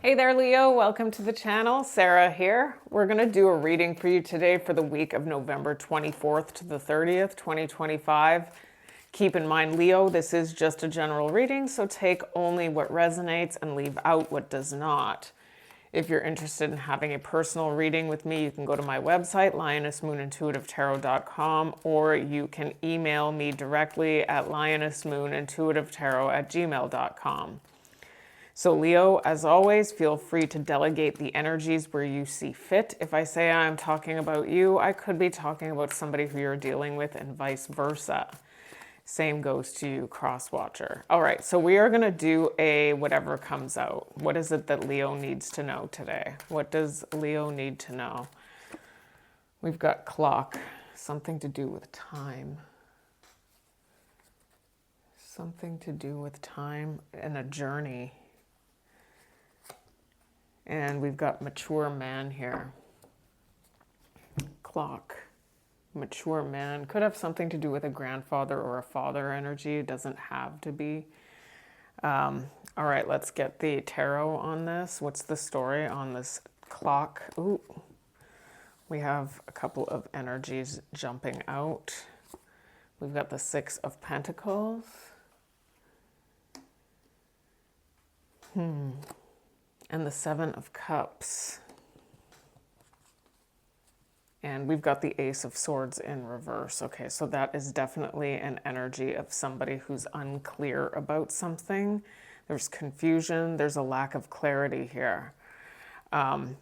Hey there, Leo. Welcome to the channel. Sarah here. We're going to do a reading for you today for the week of November 24th to the 30th, 2025. Keep in mind, Leo, this is just a general reading, so take only what resonates and leave out what does not. If you're interested in having a personal reading with me, you can go to my website, lionessmoonintuitivetarot.com, or you can email me directly at lionessmoonintuitivetarot@gmail.com. So Leo, as always, feel free to delegate the energies where you see fit. If I say I'm talking about you, I could be talking about somebody who you're dealing with and vice versa. Same goes to you, cross-watcher. All right, so we are going to do a whatever comes out. What is it that Leo needs to know today? What does Leo need to know? We've got clock, something to do with time. Something to do with time and a journey. And we've got mature man here. Clock. Mature man. Could have something to do with a grandfather or a father energy. It doesn't have to be. All right, let's get the tarot on this. What's the story on this clock? Ooh. We have a couple of energies jumping out. We've got the Six of Pentacles. And the Seven of Cups. And we've got the Ace of Swords in reverse. Okay, so that is definitely an energy of somebody who's unclear about something. There's confusion. There's a lack of clarity here. I'm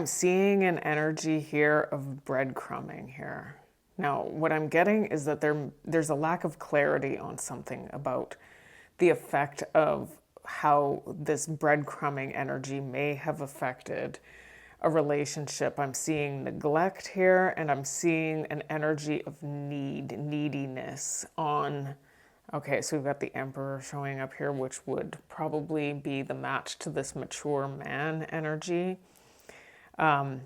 seeing an energy here of breadcrumbing here. Now, what I'm getting is that there's a lack of clarity on something about the effect of how this breadcrumbing energy may have affected a relationship. I'm seeing neglect here, and I'm seeing an energy of neediness on. Okay, so we've got the Emperor showing up here, which would probably be the match to this mature man energy. And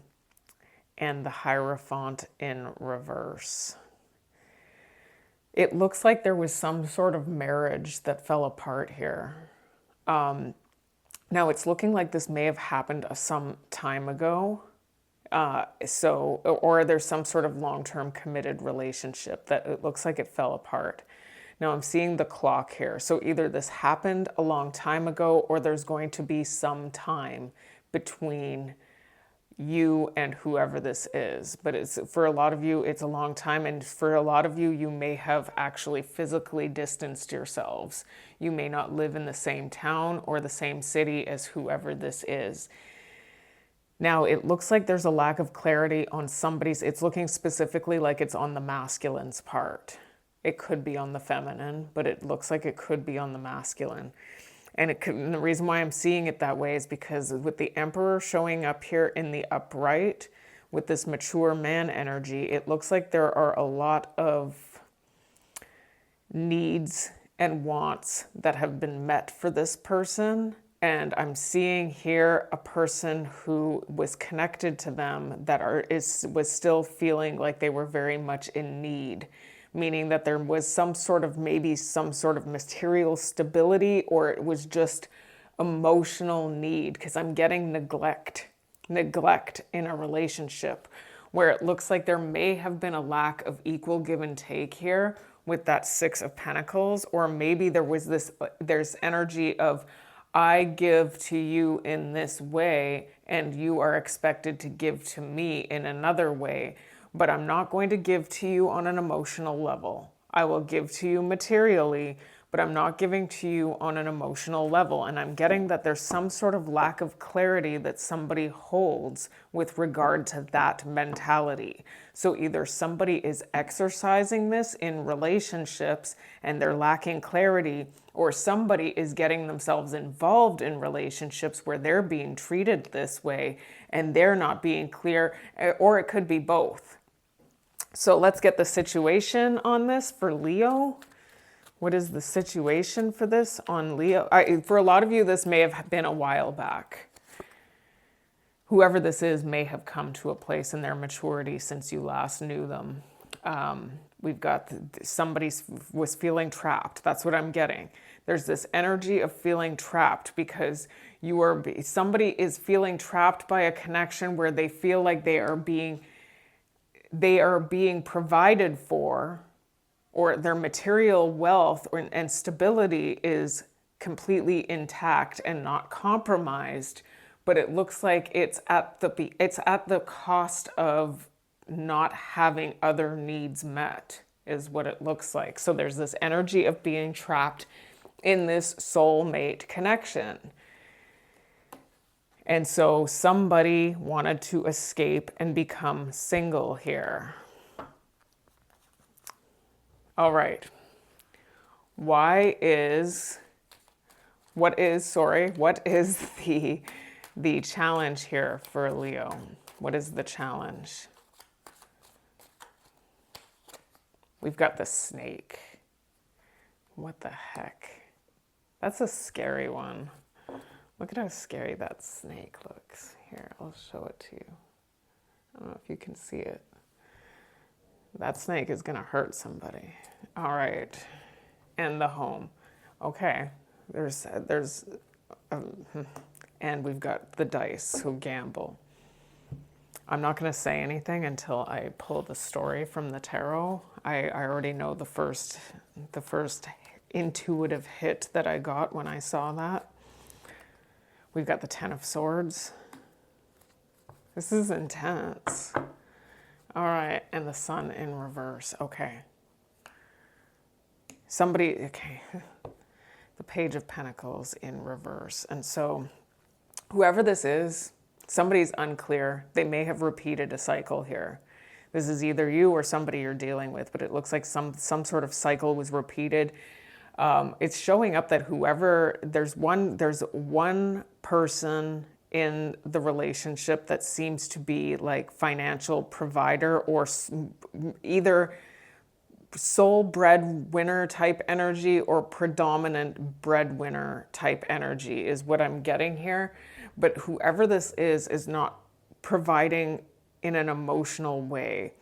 the Hierophant in reverse. It looks like there was some sort of marriage that fell apart here. Now it's looking like this may have happened some time ago. Or there's some sort of long-term committed relationship that it looks like it fell apart. Now I'm seeing the clock here. So either this happened a long time ago, or there's going to be some time between you and whoever this is. But it's, for a lot of you, it's a long time. And for a lot of you, you may have actually physically distanced yourselves. You may not live in the same town or the same city as whoever this is. Now, it looks like there's a lack of clarity on somebody's. It's looking specifically like it's on the masculine's part. It could be on the feminine, but it looks like it could be on the masculine. And the reason why I'm seeing it that way is because with the Emperor showing up here in the upright, with this mature man energy, it looks like there are a lot of needs and wants that have been met for this person. And I'm seeing here a person who was connected to them that was still feeling like they were very much in need. Meaning that there was maybe some sort of material stability, or it was just emotional need, because I'm getting neglect in a relationship where it looks like there may have been a lack of equal give and take here with that Six of Pentacles, or maybe there's energy of, I give to you in this way and you are expected to give to me in another way. But I'm not going to give to you on an emotional level. I will give to you materially, but I'm not giving to you on an emotional level. And I'm getting that there's some sort of lack of clarity that somebody holds with regard to that mentality. So either somebody is exercising this in relationships and they're lacking clarity, or somebody is getting themselves involved in relationships where they're being treated this way and they're not being clear, or it could be both. So let's get the situation on this for Leo. What is the situation for this on Leo? For a lot of you, this may have been a while back. Whoever this is may have come to a place in their maturity since you last knew them. We've got somebody was feeling trapped. That's what I'm getting. There's this energy of feeling trapped because somebody is feeling trapped by a connection where they feel like they are being provided for, or their material wealth and stability is completely intact and not compromised, but it looks like it's at the cost of not having other needs met, is what it looks like. So there's this energy of being trapped in this soulmate connection. And so somebody wanted to escape and become single here. All right. What is the challenge here for Leo? What is the challenge? We've got the snake. What the heck? That's a scary one. Look at how scary that snake looks. Here, I'll show it to you. I don't know if you can see it. That snake is going to hurt somebody. All right. And the home. Okay. And we've got the dice, so gamble. I'm not going to say anything until I pull the story from the tarot. I already know the first intuitive hit that I got when I saw that. We've got the Ten of Swords. This is intense. All right, and the Sun in reverse. Okay. Okay. The Page of Pentacles in reverse. And so whoever this is, somebody's unclear. They may have repeated a cycle here. This is either you or somebody you're dealing with, but it looks like some sort of cycle was repeated. It's showing up that there's one person in the relationship that seems to be like financial provider or either sole breadwinner type energy or predominant breadwinner type energy is what I'm getting here. But whoever this is not providing in an emotional way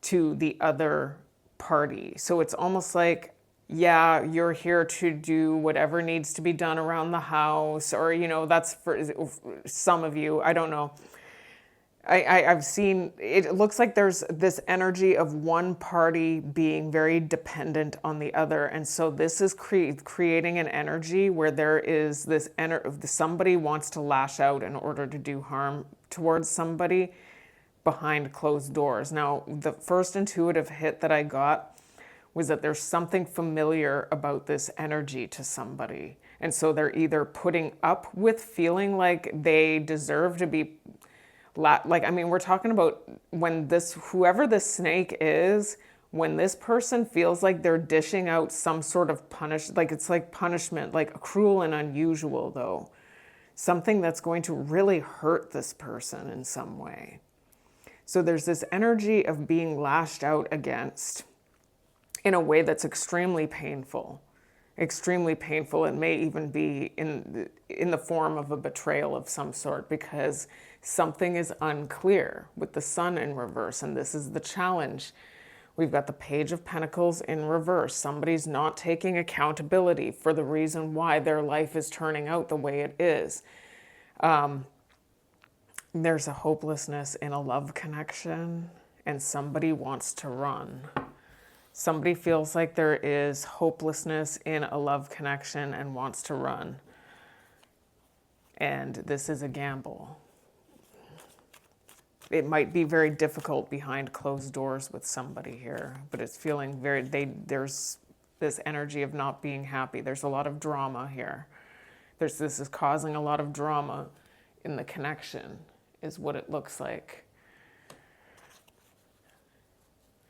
to the other party. So it's almost like, yeah, you're here to do whatever needs to be done around the house, or, that's for some of you. I don't know. I've seen, it looks like there's this energy of one party being very dependent on the other. And so this is creating an energy where there is this somebody wants to lash out in order to do harm towards somebody behind closed doors. Now, the first intuitive hit that I got was that there's something familiar about this energy to somebody. And so they're either putting up with feeling like they deserve to be we're talking about whoever this snake is, when this person feels like they're dishing out some sort of punishment, like cruel and unusual though, something that's going to really hurt this person in some way. So there's this energy of being lashed out against in a way that's extremely painful. Extremely painful. It may even be in the form of a betrayal of some sort, because something is unclear with the Sun in reverse, and this is the challenge. We've got the Page of Pentacles in reverse. Somebody's not taking accountability for the reason why their life is turning out the way it is. There's a hopelessness in a love connection, and somebody wants to run. Somebody feels like there is hopelessness in a love connection and wants to run. And this is a gamble. It might be very difficult behind closed doors with somebody here, but it's feeling there's this energy of not being happy. There's a lot of drama here. This is causing a lot of drama in the connection, is what it looks like.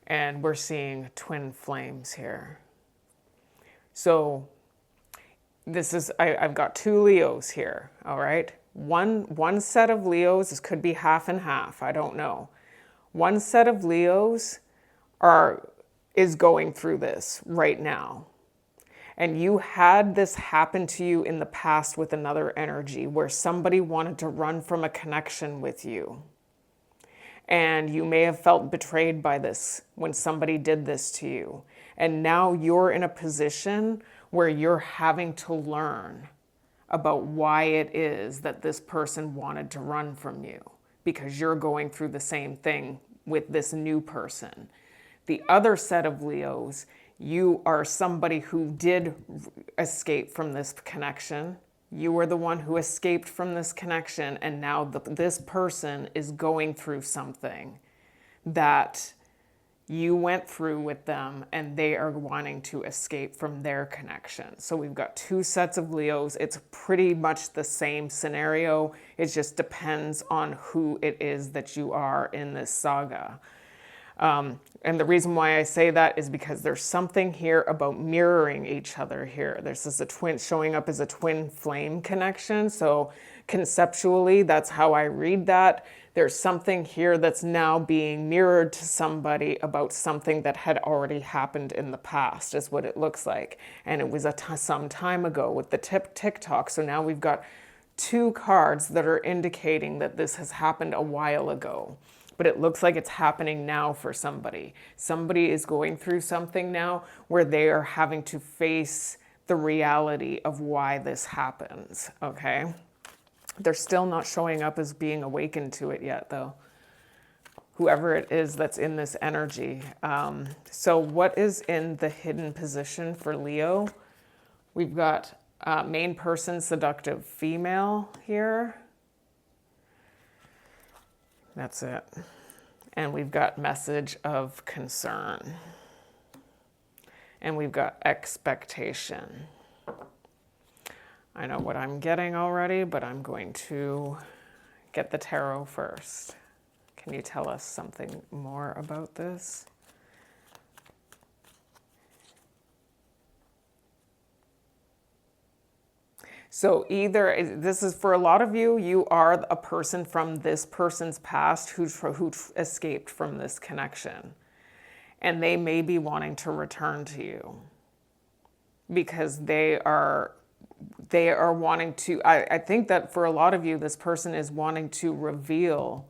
And we're seeing twin flames here. So I've got two Leos here, all right? One set of Leos, this could be half and half, I don't know. One set of Leos is going through this right now. And you had this happen to you in the past with another energy where somebody wanted to run from a connection with you. And you may have felt betrayed by this when somebody did this to you. And now you're in a position where you're having to learn about why it is that this person wanted to run from you, because you're going through the same thing with this new person. The other set of Leos, you are somebody who did escape from this connection. You were the one who escaped from this connection, and now this person is going through something that you went through with them, and they are wanting to escape from their connection. So we've got two sets of Leos. It's pretty much the same scenario. It just depends on who it is that you are in this saga. And the reason why I say that is because there's something here about mirroring each other here. This is a twin showing up as a twin flame connection. So conceptually, that's how I read that. There's something here that's now being mirrored to somebody about something that had already happened in the past, is what it looks like. And it was some time ago with the TikTok. So now we've got two cards that are indicating that this has happened a while ago. But it looks like it's happening now for somebody. Somebody is going through something now where they are having to face the reality of why this happens, okay? They're still not showing up as being awakened to it yet, though. Whoever it is that's in this energy. So what is in the hidden position for Leo? We've got main person, seductive female here. That's it. And we've got message of concern. And we've got expectation. I know what I'm getting already, but I'm going to get the tarot first. Can you tell us something more about this? So either, this is for a lot of you, you are a person from this person's past who escaped from this connection. And they may be wanting to return to you because they are wanting to, I think that for a lot of you, this person is wanting to reveal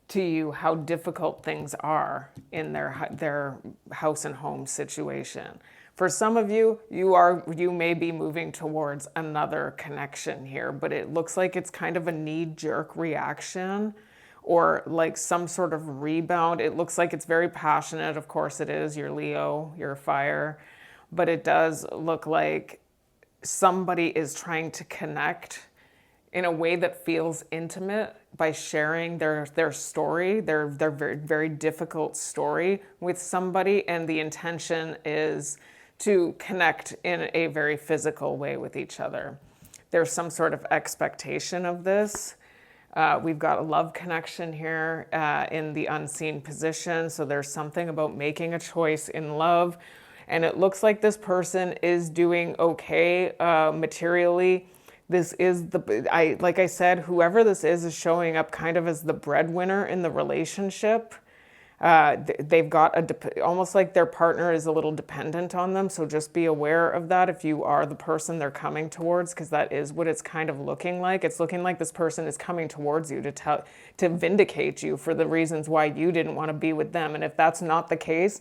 to you how difficult things are in their house and home situation. For some of you, you may be moving towards another connection here, but it looks like it's kind of a knee-jerk reaction or like some sort of rebound. It looks like it's very passionate. Of course it is. You're Leo, you're fire. But it does look like somebody is trying to connect in a way that feels intimate by sharing their story, their very, very difficult story with somebody. And the intention is to connect in a very physical way with each other. There's some sort of expectation of this. We've got a love connection here in the unseen position. So there's something about making a choice in love. And it looks like this person is doing okay materially. This is like I said, whoever this is showing up kind of as the breadwinner in the relationship. They've got almost like their partner is a little dependent on them. So just be aware of that if you are the person they're coming towards, because that is what it's kind of looking like. It's looking like this person is coming towards you to vindicate you for the reasons why you didn't want to be with them. And if that's not the case,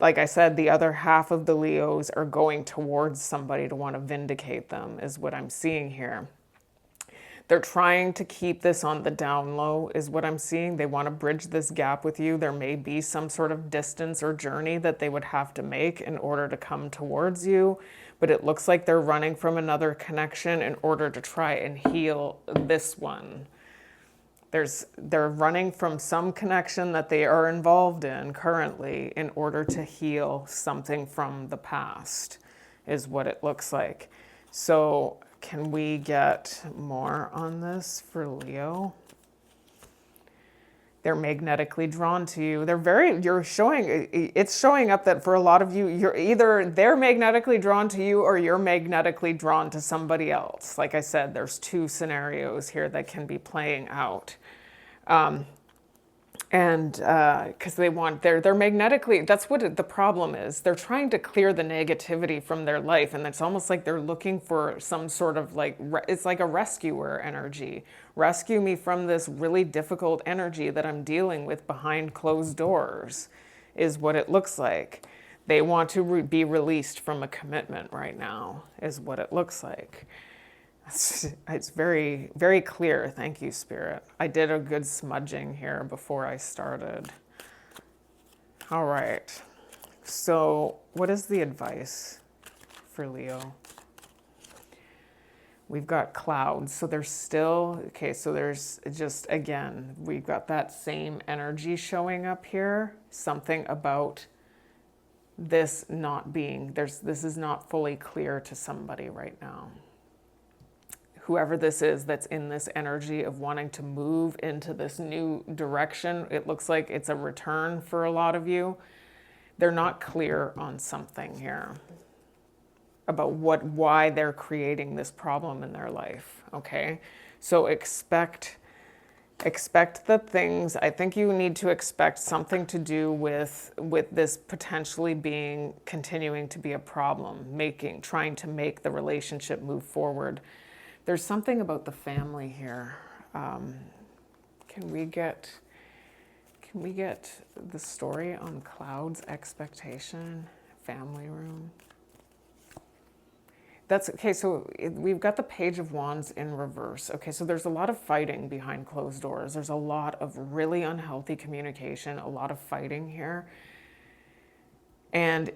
like I said, the other half of the Leos are going towards somebody to want to vindicate them, is what I'm seeing here. They're trying to keep this on the down low, is what I'm seeing. They want to bridge this gap with you. There may be some sort of distance or journey that they would have to make in order to come towards you. But it looks like they're running from another connection in order to try and heal this one. They're running from some connection that they are involved in currently in order to heal something from the past, is what it looks like. So can we get more on this for Leo? They're magnetically drawn to you. It's showing up that for a lot of you, they're magnetically drawn to you or you're magnetically drawn to somebody else. Like I said, there's two scenarios here that can be playing out. Because they're magnetically, that's what the problem is. They're trying to clear the negativity from their life. And it's almost like they're looking for some sort of it's like a rescuer energy. Rescue me from this really difficult energy that I'm dealing with behind closed doors, is what it looks like. They want to be released from a commitment right now, is what it looks like. It's very, very clear. Thank you, Spirit. I did a good smudging here before I started. All right. So what is the advice for Leo? We've got clouds. So there's still, okay, so there's just, again, we've got that same energy showing up here. Something about this not being, this is not fully clear to somebody right now. Whoever this is that's in this energy of wanting to move into this new direction, it looks like it's a return for a lot of you. They're not clear on something here about why they're creating this problem in their life, okay? So expect the things, I think you need to expect something to do with this potentially continuing to be a problem, trying to make the relationship move forward. There's something about the family here. Can we get the story on clouds, expectation, family room? That's okay. So we've got the Page of Wands in reverse. Okay, so there's a lot of fighting behind closed doors. There's a lot of really unhealthy communication, a lot of fighting here. And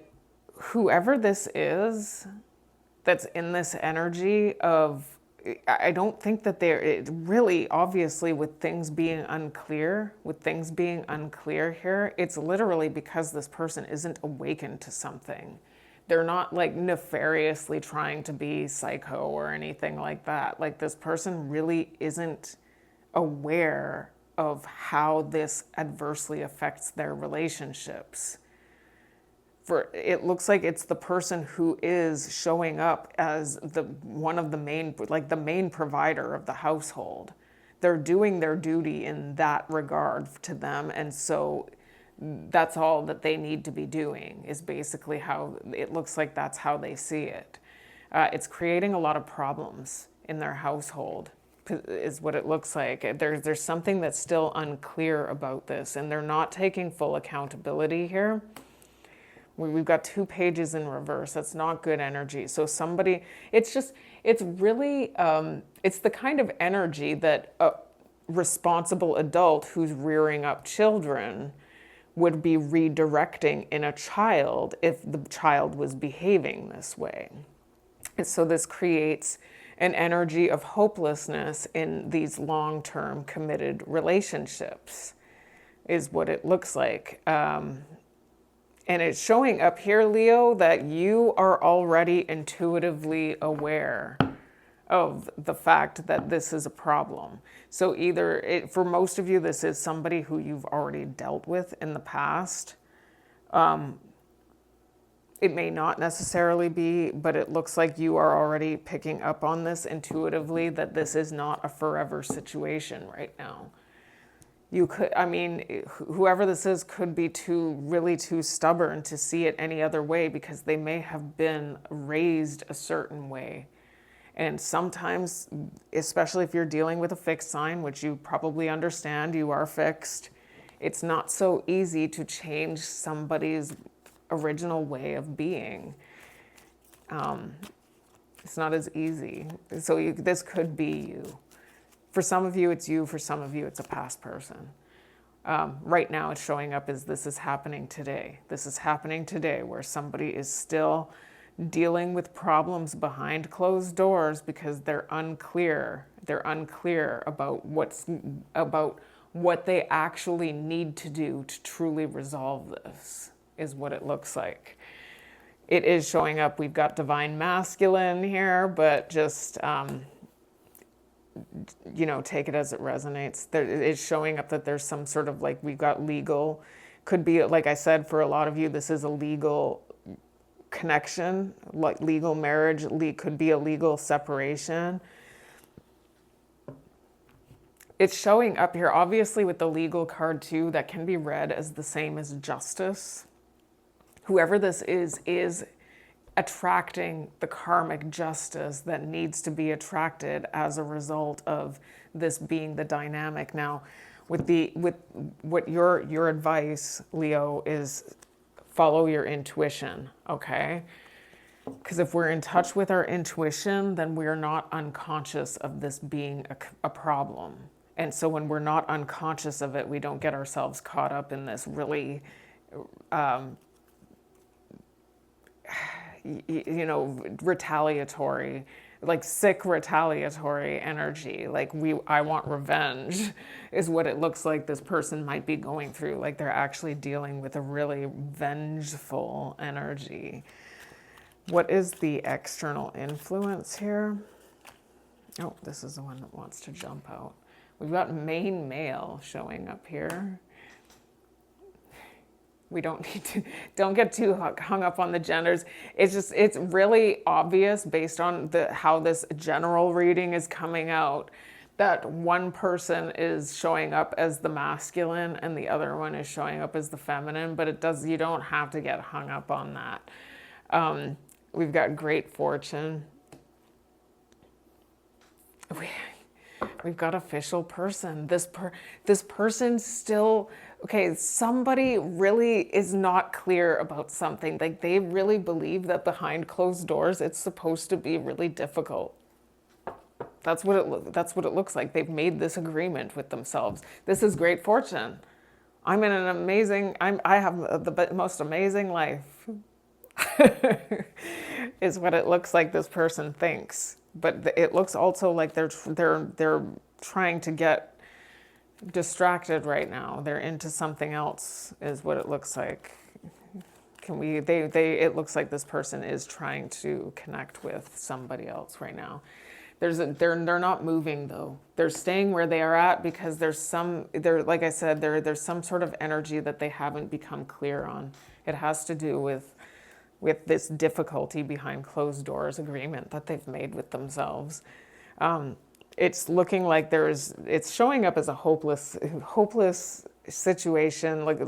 whoever this is that's in this energy of, I don't think that they're really, obviously, with things being unclear here, it's literally because this person isn't awakened to something. They're not like nefariously trying to be psycho or anything like that. Like, this person really isn't aware of how this adversely affects their relationships. It looks like it's the person who is showing up as one of the main, like the main provider of the household. They're doing their duty in that regard to them, and so that's all that they need to be doing, is basically how it looks like. That's how they see it. It's creating a lot of problems in their household, is what it looks like. There's something that's still unclear about this, and they're not taking full accountability here. We've got 2 pages in reverse. That's not good energy. So somebody, it's really, it's the kind of energy that a responsible adult who's rearing up children would be redirecting in a child if the child was behaving this way. And so this creates an energy of hopelessness in these long-term committed relationships, is what it looks like. And it's showing up here, Leo, that you are already intuitively aware of the fact that this is a problem. So for most of you, this is somebody who you've already dealt with in the past. It may not necessarily be, but it looks like you are already picking up on this intuitively, that this is not a forever situation right now. Whoever this is could be really too stubborn to see it any other way, because they may have been raised a certain way. And sometimes, especially if you're dealing with a fixed sign, which you probably understand, you are fixed, it's not so easy to change somebody's original way of being. It's not as easy. So this could be you. For some of you, it's you. For some of you, it's a past person. Right now, it's showing up as this is happening today. This is happening today, where somebody is still dealing with problems behind closed doors because they're unclear. They're unclear about what they actually need to do to truly resolve this, is what it looks like. It is showing up. We've got divine masculine here, but just take it as it resonates. It's showing up that there's some sort of, like, we've got legal, could be, like I said, for a lot of you, this is a legal connection, like legal marriage, could be a legal separation. It's showing up here, obviously, with the legal card too, that can be read as the same as justice. Whoever this is attracting the karmic justice that needs to be attracted as a result of this being the dynamic. Now, with what your advice, Leo, is Follow your intuition, okay? Because if we're in touch with our intuition, then we're not unconscious of this being a problem. And so when we're not unconscious of it, we don't get ourselves caught up in this really, retaliatory, like sick retaliatory energy. Like I want revenge is what it looks like this person might be going through. Like they're actually dealing with a really vengeful energy. What is the external influence here? Oh, this is the one that wants to jump out. We've got main male showing up here. We don't get too hung up on the genders. It's really obvious based on how this general reading is coming out that one person is showing up as the masculine and the other one is showing up as the feminine, but you don't have to get hung up on that. We've got great fortune. We've got official person. This person still, okay, somebody really is not clear about something. Like they really believe that behind closed doors, it's supposed to be really difficult. That's what it looks like. They've made this agreement with themselves. This is great fortune. I'm in an amazing, I have the most amazing life. Is what it looks like this person thinks. But it looks also like they're trying to get distracted right now. They're into something else, is what it looks like. It looks like this person is trying to connect with somebody else right now. They're not moving though. They're staying where they are at because like I said, there's some sort of energy that they haven't become clear on. It has to do with this difficulty behind closed doors agreement that they've made with themselves. It's looking like it's showing up as a hopeless situation, like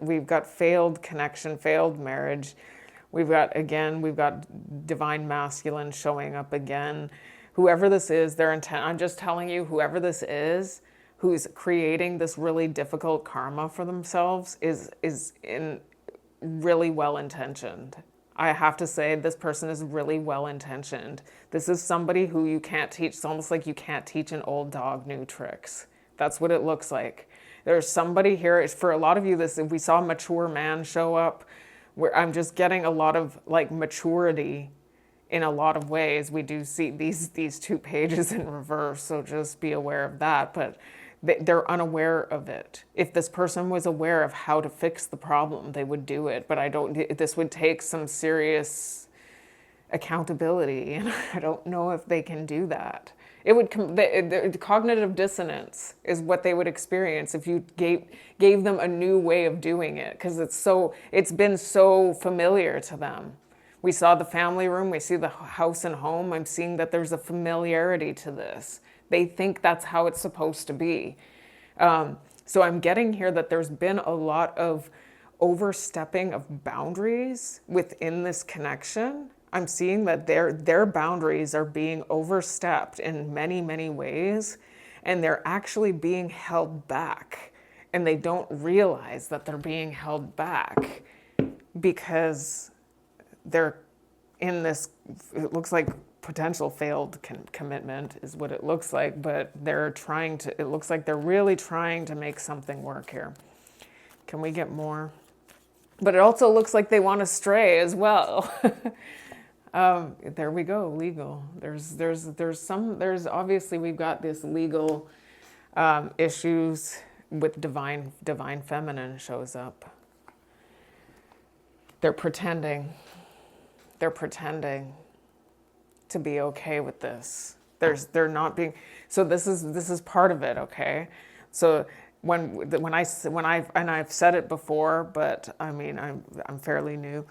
we've got failed connection, failed marriage. We've got divine masculine showing up again. Whoever this is, their intent, I'm just telling you, whoever this is, who's creating this really difficult karma for themselves is really well-intentioned. I have to say this person is really well-intentioned. This is somebody who you can't teach. It's almost like you can't teach an old dog new tricks. That's what it looks like. There's somebody here, for a lot of you, if we saw a mature man show up, where I'm just getting a lot of like maturity in a lot of ways. We do see these two pages in reverse, so just be aware of that. But they're unaware of it. If this person was aware of how to fix the problem, they would do it. But this would take some serious accountability, and I don't know if they can do that. It would the cognitive dissonance is what they would experience if you gave them a new way of doing it, because it's been so familiar to them. We saw the family room, we see the house and home. I'm seeing that there's a familiarity to this. They think that's how it's supposed to be. So I'm getting here that there's been a lot of overstepping of boundaries within this connection. I'm seeing that their boundaries are being overstepped in many, many ways, and they're actually being held back. And they don't realize that they're being held back because they're in this, it looks like potential failed commitment is what it looks like, but it looks like they're really trying to make something work here. Can we get more? But it also looks like they want to stray as well. There we go, legal. There's obviously we've got this legal issues with divine feminine shows up. They're pretending to be okay with this. They're not being. So this is part of it, okay? So when I've said it before, but I mean I'm fairly new.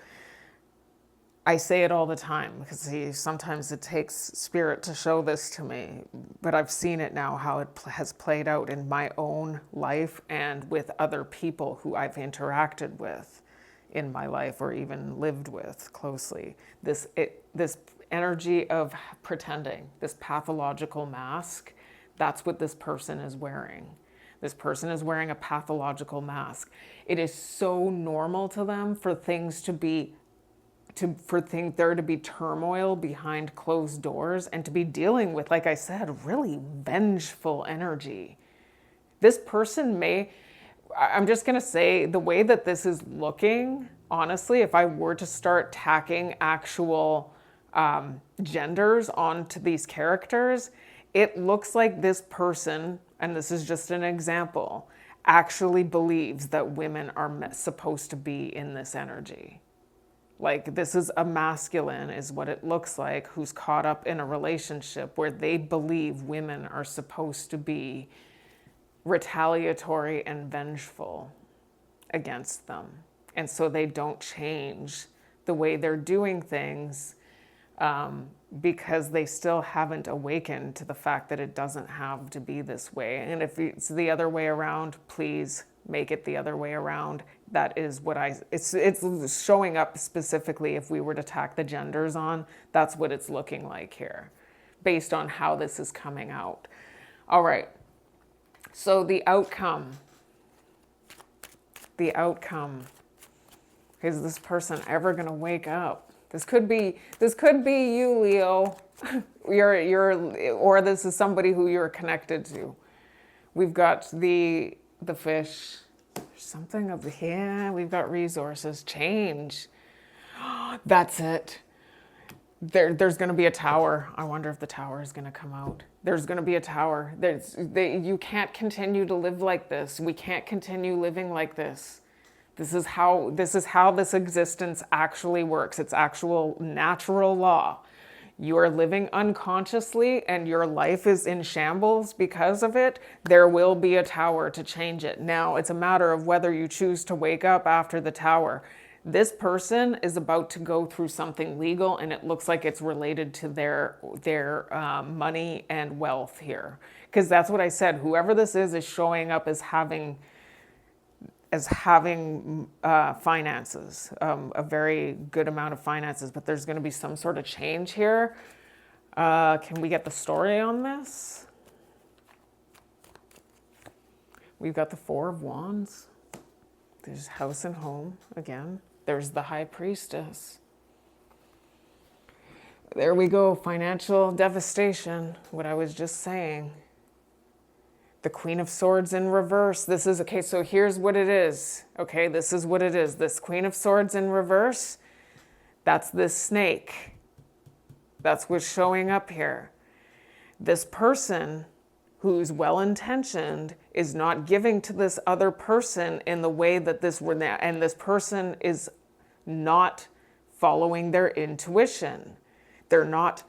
I say it all the time because sometimes it takes spirit to show this to me, but I've seen it now how it has played out in my own life and with other people who I've interacted with in my life or even lived with closely. This energy of pretending, this pathological mask, that's what this person is wearing. This person is wearing a pathological mask. It is so normal to them for things to be there to be turmoil behind closed doors and to be dealing with, like I said, really vengeful energy. This person I'm just going to say, the way that this is looking, honestly, if I were to start tacking actual genders onto these characters, it looks like this person, and this is just an example, actually believes that women are supposed to be in this energy. Like, this is a masculine, is what it looks like, who's caught up in a relationship where they believe women are supposed to be retaliatory and vengeful against them. And so they don't change the way they're doing things because they still haven't awakened to the fact that it doesn't have to be this way. And if it's the other way around, please make it the other way around. That is what it's showing up specifically. If we were to tack the genders on, that's what it's looking like here, based on how this is coming out. All right. So the outcome. Is this person ever going to wake up? This could be you, Leo. Or this is somebody who you're connected to. We've got the fish. Something of we've got resources. Change. That's it. There's going to be a tower. I wonder if the tower is going to come out. There's going to be a tower. You can't continue to live like this. We can't continue living like this. This is how this existence actually works. It's actual natural law. You are living unconsciously and your life is in shambles because of it. There will be a tower to change it. Now, it's a matter of whether you choose to wake up after the tower. This person is about to go through something legal, and it looks like it's related to their money and wealth here. Because that's what I said. Whoever this is showing up as having finances, a very good amount of finances, but there's going to be some sort of change here. Can we get the story on this? We've got the Four of Wands. There's house and home again. There's the High Priestess. There we go, financial devastation, what I was just saying. The Queen of Swords in reverse. This is, okay, so here's what it is. Okay, this is what it is. This Queen of Swords in reverse, that's this snake. That's what's showing up here. This person who's well-intentioned is not giving to this other person in the way that and this person is not following their intuition. They're not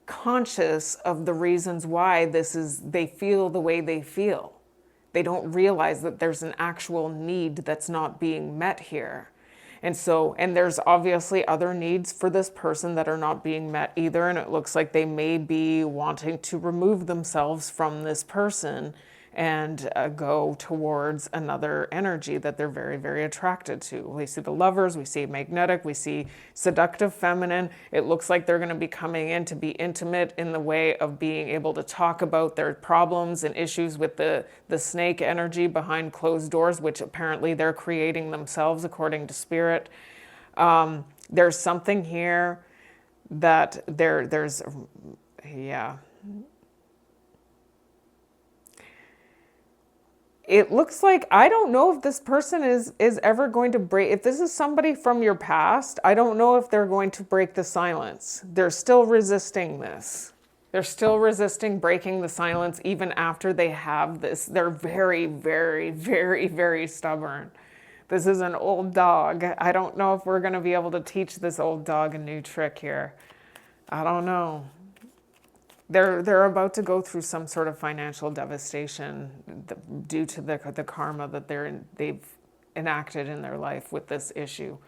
conscious of the reasons why they feel the way they feel. They don't realize that there's an actual need that's not being met here. And there's obviously other needs for this person that are not being met either. And it looks like they may be wanting to remove themselves from this person and go towards another energy that they're very, very attracted to. We see the Lovers, we see magnetic, we see seductive feminine. It looks like they're going to be coming in to be intimate in the way of being able to talk about their problems and issues with the snake energy behind closed doors, which apparently they're creating themselves according to spirit. There's something here that there's. It looks like, I don't know if this person is ever going to break, if this is somebody from your past, I don't know if they're going to break the silence. They're still resisting this. They're still resisting breaking the silence even after they have this. They're very, very, very, very stubborn. This is an old dog. I don't know if we're going to be able to teach this old dog a new trick here. I don't know. They're about to go through some sort of financial devastation due to the karma that they've enacted in their life with this issue.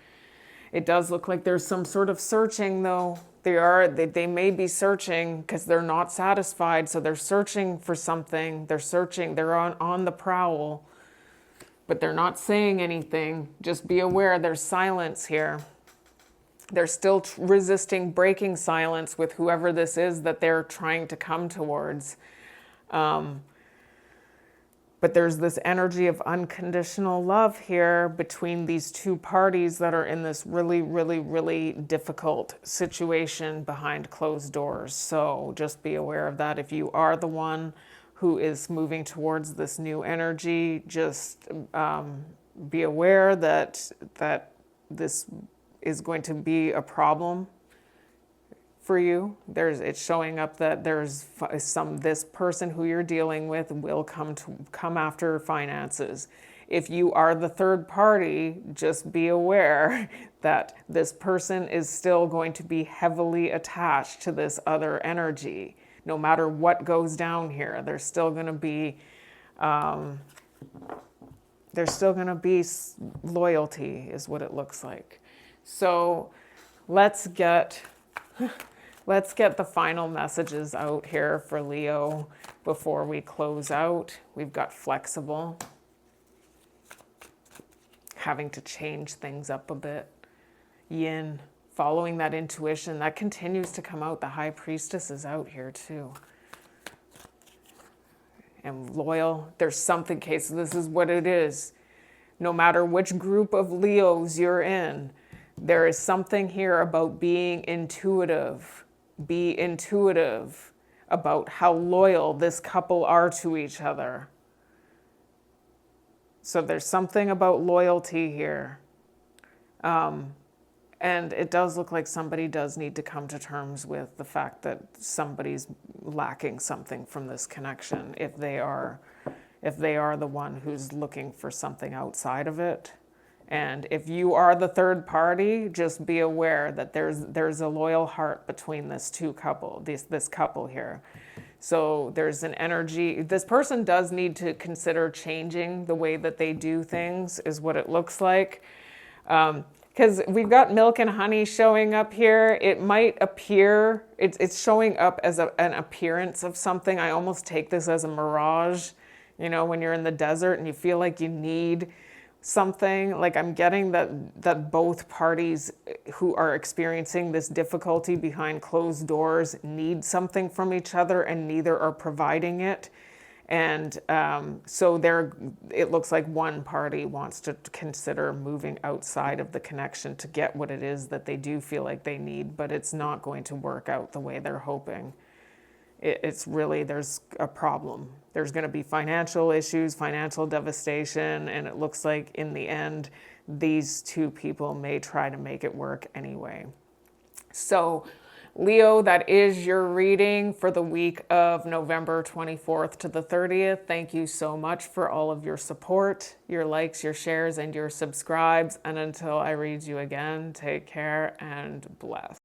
It does look like there's some sort of searching, though. They may be searching because they're not satisfied, so they're searching for something. They're searching. They're on the prowl, but they're not saying anything. Just be aware there's silence here. They're still resisting breaking silence with whoever this is that they're trying to come towards. But there's this energy of unconditional love here between these two parties that are in this really, really, really difficult situation behind closed doors. So just be aware of that. If you are the one who is moving towards this new energy, just be aware that this is going to be a problem for you. It's showing up that there's this person who you're dealing with will come after finances. If you are the third party, just be aware that this person is still going to be heavily attached to this other energy. No matter what goes down here, there's still going to be loyalty, is what it looks like. So let's get the final messages out here for Leo before we close out. We've got flexible, having to change things up a bit. Yin, following that intuition, that continues to come out. The High Priestess is out here too. And loyal, there's something, case this is what it is. No matter which group of Leos you're in, there is something here about being intuitive. Be intuitive about how loyal this couple are to each other. So there's something about loyalty here. And it does look like somebody does need to come to terms with the fact that somebody's lacking something from this connection if they are the one who's looking for something outside of it. And if you are the third party, just be aware that there's a loyal heart between this couple here. So there's an energy. This person does need to consider changing the way that they do things, is what it looks like. Because we've got milk and honey showing up here. It might appear, it's showing up as an appearance of something. I almost take this as a mirage. You know, when you're in the desert and you feel like you need something, like I'm getting that both parties who are experiencing this difficulty behind closed doors need something from each other and neither are providing it. And so it looks like one party wants to consider moving outside of the connection to get what it is that they do feel like they need, but it's not going to work out the way they're hoping. It's really, there's a problem. There's going to be financial issues, financial devastation, and it looks like in the end, these two people may try to make it work anyway. So Leo, that is your reading for the week of November 24th to the 30th. Thank you so much for all of your support, your likes, your shares, and your subscribes. And until I read you again, take care and bless.